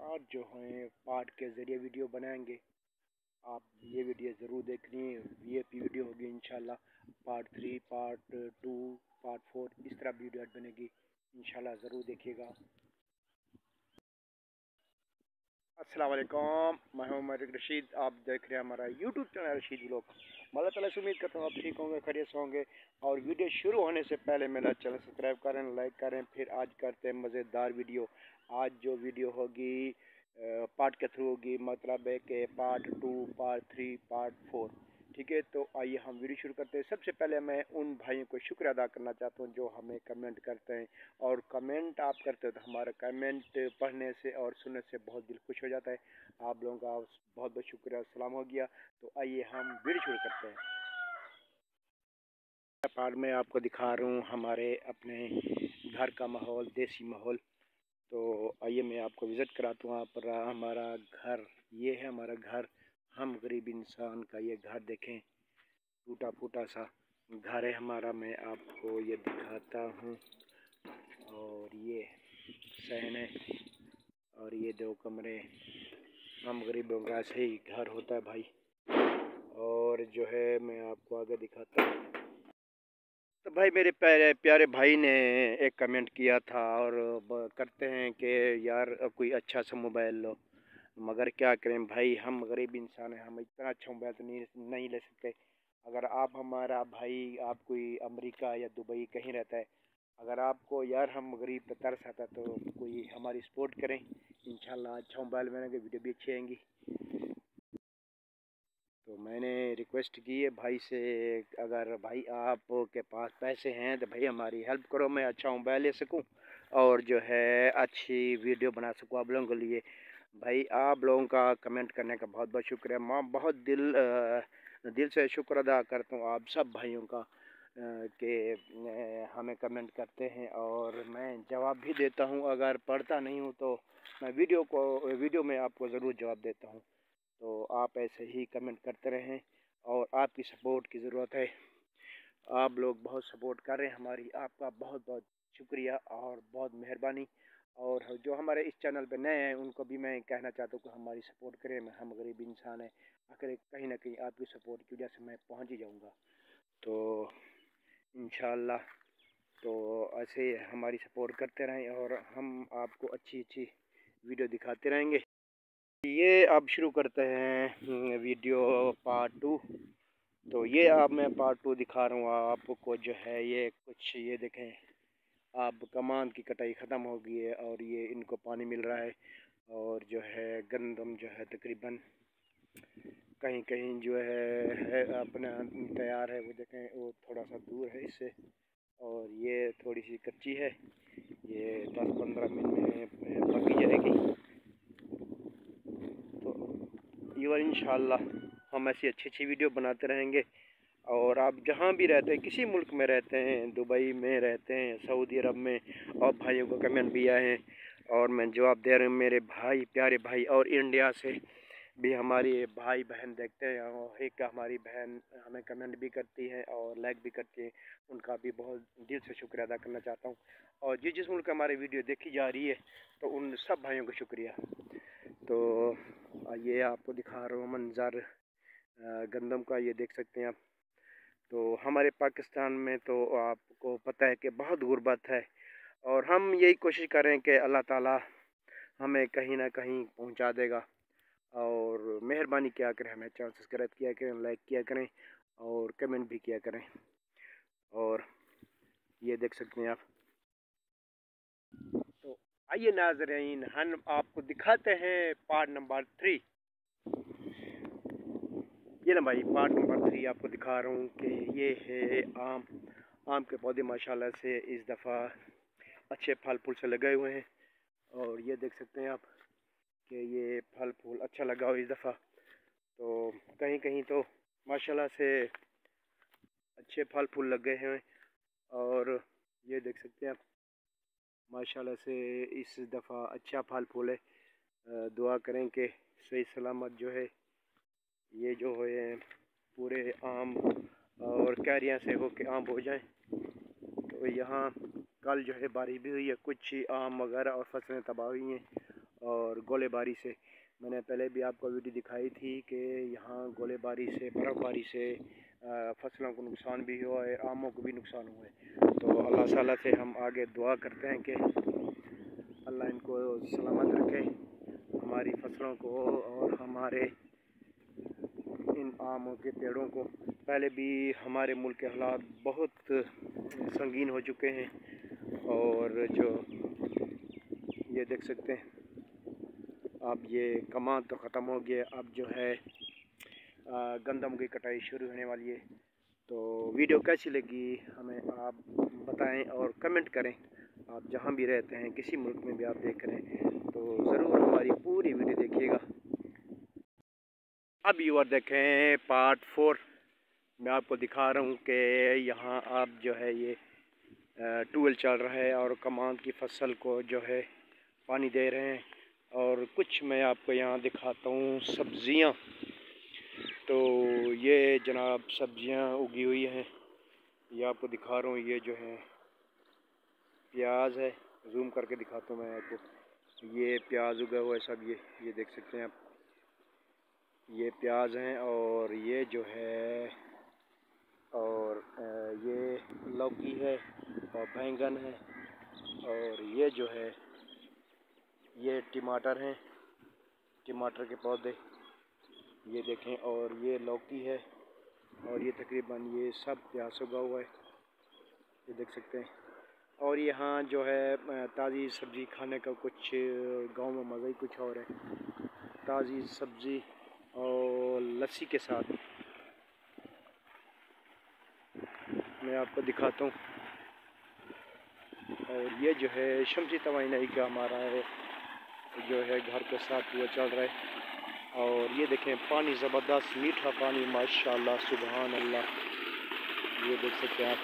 आज जो है पार्ट के ज़रिए वीडियो बनाएंगे। आप ये वीडियो ज़रूर देखनी है। वीआईपी वीडियो होगी इंशाल्लाह। पार्ट 3, पार्ट 2, पार्ट 4 इस तरह वीडियो बनेगी इंशाल्लाह, ज़रूर देखिएगा। अस्सलाम वालेकुम, मैं हूं मलिक रशीद। आप देख रहे हैं हमारा यूट्यूब चैनल रशीद व्लॉग। अल्लाह ताला से उम्मीद करता हूँ आप ठीक होंगे, खैरियत से होंगे। और वीडियो शुरू होने से पहले मेरा चैनल सब्सक्राइब करें, लाइक करें। फिर आज करते हैं मज़ेदार वीडियो। आज जो वीडियो होगी पार्ट के थ्रू होगी, मतलब है कि पार्ट 2, पार्ट 3, पार्ट 4। ठीक है, तो आइए हम वीडियो शुरू करते हैं। सबसे पहले मैं उन भाइयों को शुक्र अदा करना चाहता हूँ जो हमें कमेंट करते हैं। और कमेंट आप करते हो तो हमारा कमेंट पढ़ने से और सुनने से बहुत दिल खुश हो जाता है। आप लोगों का बहुत बहुत शुक्रिया, सलाम हो गया। तो आइए हम वीडियो शुरू करते हैं। पार्ट में आपको दिखा रहा हूँ हमारे अपने घर का माहौल, देसी माहौल। तो आइए मैं आपको विज़िट कराता हूँ। आप हमारा घर, ये है हमारा घर। हम गरीब इंसान का ये घर देखें, टूटा फूटा सा घर है हमारा। मैं आपको ये दिखाता हूँ। और ये सहन है और ये 2 कमरे। हम गरीबों का ऐसे ही घर होता है भाई। और जो है मैं आपको आगे दिखाता हूँ। तो भाई मेरे प्यारे प्यारे भाई ने एक कमेंट किया था और करते हैं कि यार कोई अच्छा सा मोबाइल लो। मगर क्या करें भाई, हम गरीब इंसान हैं, हम इतना अच्छा मोबाइल तो नहीं ले सकते। अगर आप हमारा भाई, आप कोई अमेरिका या दुबई कहीं रहता है, अगर आपको यार हम गरीब पे तरस आता तो कोई हमारी सपोर्ट करें। इंशाल्लाह अच्छा मोबाइल बनाएंगे, वीडियो भी अच्छी आएंगी। तो मैंने रिक्वेस्ट की है भाई से, अगर भाई आप के पास पैसे हैं तो भाई हमारी हेल्प करो, मैं अच्छा मोबाइल ले सकूं और जो है अच्छी वीडियो बना सकूं आप लोगों के लिए। भाई आप लोगों का कमेंट करने का बहुत बहुत शुक्रिया। मैं बहुत दिल से शुक्र अदा करता हूँ आप सब भाइयों का कि हमें कमेंट करते हैं और मैं जवाब भी देता हूँ। अगर पढ़ता नहीं हूँ तो मैं वीडियो में आपको ज़रूर जवाब देता हूँ। तो आप ऐसे ही कमेंट करते रहें और आपकी सपोर्ट की ज़रूरत है। आप लोग बहुत सपोर्ट कर रहे हैं हमारी, आपका बहुत बहुत शुक्रिया और बहुत मेहरबानी। और जो हमारे इस चैनल पे नए हैं उनको भी मैं कहना चाहता हूँ कि हमारी सपोर्ट करें। हम गरीब इंसान हैं, आखिर कहीं ना कहीं आपकी सपोर्ट की वजह से मैं पहुँच ही जाऊँगा। तो इंशाल्लाह तो ऐसे हमारी सपोर्ट करते रहें और हम आपको अच्छी अच्छी वीडियो दिखाते रहेंगे। ये अब शुरू करते हैं वीडियो पार्ट 2। तो ये अब मैं पार्ट 2 दिखा रहा हूँ आपको। जो है ये कुछ ये देखें, अब कमान की कटाई ख़त्म हो गई है और ये इनको पानी मिल रहा है। और जो है गंदम जो है तकरीबन कहीं कहीं जो है अपना तैयार है। वो देखें, वो थोड़ा सा दूर है इससे और ये थोड़ी सी कच्ची है। ये 10-15 मिनट में पक जाएगी। तो ये इंशाल्लाह हम ऐसी अच्छी अच्छी वीडियो बनाते रहेंगे। और आप जहाँ भी रहते हैं, किसी मुल्क में रहते हैं, दुबई में रहते हैं, सऊदी अरब में, और भाइयों को कमेंट भी आए हैं और मैं जवाब दे रहा हूँ। मेरे भाई, प्यारे भाई, और इंडिया से भी हमारी भाई बहन देखते हैं और एक हमारी बहन हमें कमेंट भी करती है और लाइक भी करती है। उनका भी बहुत दिल से शुक्रिया अदा करना चाहता हूँ। और जिस मुल्क हमारी वीडियो देखी जा रही है तो उन सब भाइयों को शुक्रिया। तो ये आपको दिखा रहा हूँ मंज़र गंदम का, ये देख सकते हैं आप। तो हमारे पाकिस्तान में तो आपको पता है कि बहुत गुर्बत है और हम यही कोशिश करें कि अल्लाह ताला हमें कहीं ना कहीं पहुंचा देगा। और मेहरबानी क्या करें, हमें चैनल सब्सक्राइब किया करें, लाइक किया करें और कमेंट भी किया करें। और ये देख सकते हैं आप। तो आइए नाज़रीन, हम आपको दिखाते हैं पार्ट नंबर 3। ये ना भाई पार्ट नंबर 3 आपको दिखा रहा हूँ कि ये है आम के पौधे माशाल्लाह से इस दफ़ा अच्छे फल फूल से लगे हुए हैं। और ये देख सकते हैं आप कि ये फल फूल अच्छा लगा हो इस दफ़ा। तो कहीं कहीं तो माशाल्लाह से अच्छे फल फूल लगे हैं। और ये देख सकते हैं आप माशाल्लाह से इस दफ़ा अच्छा फल फूल है। दुआ करें कि सही सलामत जो है ये जो है पूरे आम और कैरियाँ से हो के आम हो जाएं। तो यहाँ कल जो है बारिश भी हुई है, कुछ आम वगैरह और फसलें तबाह हुई हैं। और गोलेबारी से। मैंने पहले भी आपको वीडियो दिखाई थी कि यहाँ गोलेबारी से, बर्फ़बारी से फसलों को नुकसान भी हुआ है, आमों को भी नुकसान हुआ है। तो अल्लाह ताला से हम आगे दुआ करते हैं कि अल्लाह इनको सलामत रखे, हमारी फसलों को और हमारे इन आमों के पेड़ों को। पहले भी हमारे मुल्क के हालात बहुत संगीन हो चुके हैं, और जो ये देख सकते हैं अब ये कमान तो ख़त्म हो गया, अब जो है गंदम की कटाई शुरू होने वाली है। तो वीडियो कैसी लगी हमें आप बताएं और कमेंट करें। आप जहां भी रहते हैं, किसी मुल्क में भी आप देख रहे हैं, तो ज़रूर हमारी पूरी वीडियो देखिएगा। अब व्यूअर देखें पार्ट 4। मैं आपको दिखा रहा हूँ कि यहाँ आप जो है ये ट्यूबवेल चल रहा है और कमान की फसल को जो है पानी दे रहे हैं। और कुछ मैं आपको यहाँ दिखाता हूँ सब्ज़ियाँ। तो ये जनाब सब्ज़ियाँ उगी हुई हैं, ये आपको दिखा रहा हूँ। ये जो है प्याज है, जूम करके दिखाता हूँ मैं आपको। ये प्याज उगा हुआ है सब, ये देख सकते हैं आप, ये प्याज हैं। और ये जो है और ये लौकी है और बैंगन है। और ये जो है ये टमाटर हैं, टमाटर के पौधे ये देखें। और ये लौकी है, और ये तकरीबन ये सब प्याज उगा हुआ है, ये देख सकते हैं। और यहाँ जो है ताज़ी सब्ज़ी खाने का कुछ गांव में मज़ा ही कुछ और है। ताज़ी सब्ज़ी और लस्सी के साथ मैं आपको दिखाता हूँ। और ये जो है शमसी तवाइनाई का हमारा है, जो है घर के साथ वो चल रहा है। और ये देखें पानी ज़बरदस्त मीठा पानी, माशाल्लाह सुभान अल्लाह, ये देख सकते हैं आप।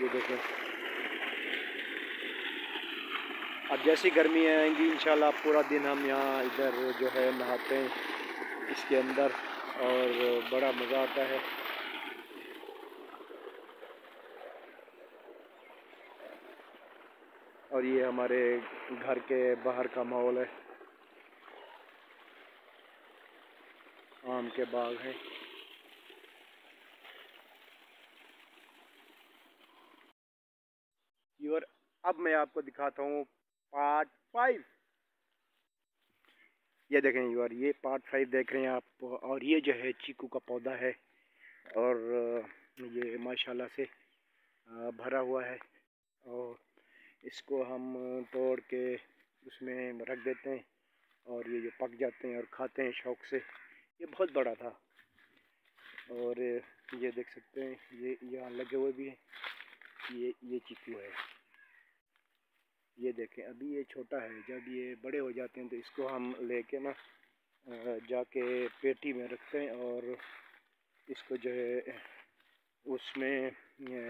ये देखें, अब जैसी गर्मी आएंगी इंशाल्लाह पूरा दिन हम यहाँ इधर जो है नहाते हैं इसके अंदर, और बड़ा मज़ा आता है। और ये हमारे घर के बाहर का माहौल है, आम के बाग हैं। और अब मैं आपको दिखाता हूँ पार्ट 5। ये देखें यार, ये पार्ट 5 देख रहे हैं आप। और ये जो है चीकू का पौधा है, और ये माशाल्लाह से भरा हुआ है। और इसको हम तोड़ के उसमें रख देते हैं, और ये जो पक जाते हैं और खाते हैं शौक़ से। ये बहुत बड़ा था। और ये देख सकते हैं ये यहाँ लगे हुए भी हैं, ये चीकू है। ये देखें अभी ये छोटा है, जब ये बड़े हो जाते हैं तो इसको हम लेके ना जाके पेटी में रखते हैं, और इसको जो है उसमें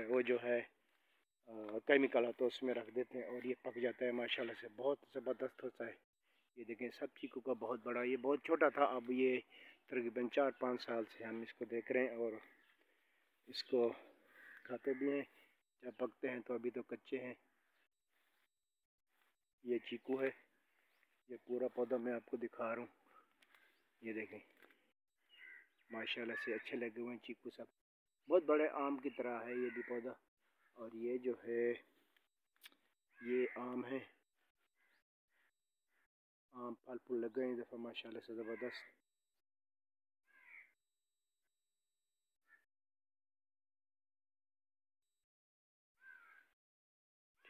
वो जो है केमिकल आता है उसमें रख देते हैं, और ये पक जाता है माशाल्लाह से, बहुत ज़बरदस्त होता है। ये देखें सब चीकू का बहुत बड़ा, ये बहुत छोटा था, अब ये तकरीबन 4-5 साल से हम इसको देख रहे हैं और इसको खाते भी हैं। जब पकते हैं तो अभी तो कच्चे हैं। ये चीकू है, ये पूरा पौधा मैं आपको दिखा रहा हूँ। ये देखें माशाल्लाह से अच्छे लगे हुए हैं चीकू सब, बहुत बड़े आम की तरह है ये भी पौधा। और ये जो है ये आम है, आम फल फूल लग गए हैं दफ़ा माशाल्लाह से ज़बरदस्त।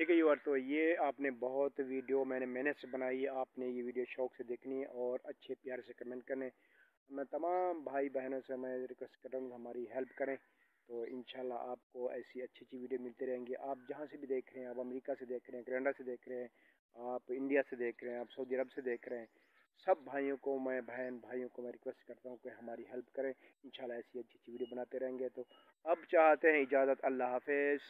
ठीक है यार, तो ये आपने बहुत वीडियो मैंने मेहनत से बनाई है, आपने ये वीडियो शौक़ से देखनी है और अच्छे प्यार से कमेंट करने। मैं तमाम भाई बहनों से मैं रिक्वेस्ट कर रहा हूँ हमारी हेल्प करें, तो इंशाल्लाह आपको ऐसी अच्छी अच्छी वीडियो मिलती रहेंगी। आप जहाँ से भी देख रहे हैं, आप अमेरिका से देख रहे हैं, कनाडा से देख रहे हैं, आप इंडिया से देख रहे हैं, आप सऊदी अरब से देख रहे हैं, सब भाइयों को मैं बहन भाइयों को मैं रिक्वेस्ट करता हूँ कि हमारी हेल्प करें। इंशाल्लाह ऐसी अच्छी अच्छी वीडियो बनाते रहेंगे। तो अब चाहते हैं इजाज़त, अल्लाह हाफिज़।